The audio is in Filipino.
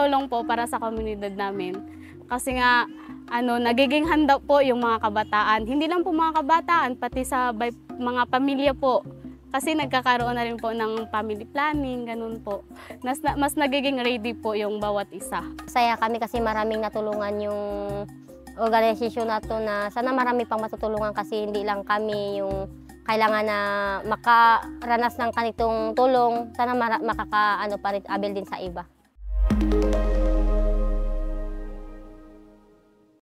tulong po para sa komunidad namin. Kasi nga, nagiging handa po yung mga kabataan. Hindi lang po mga kabataan, pati sa mga pamilya po. Kasi nagkakaroon na rin po ng family planning, ganun po. Mas nagiging ready po yung bawat isa. Saya kami kasi maraming natulungan yung organisasyon na to, na sana marami pang matutulungan kasi hindi lang kami yung kailangan na makaranas ng kanitong tulong. Sana makakaano pa rin abel din sa iba.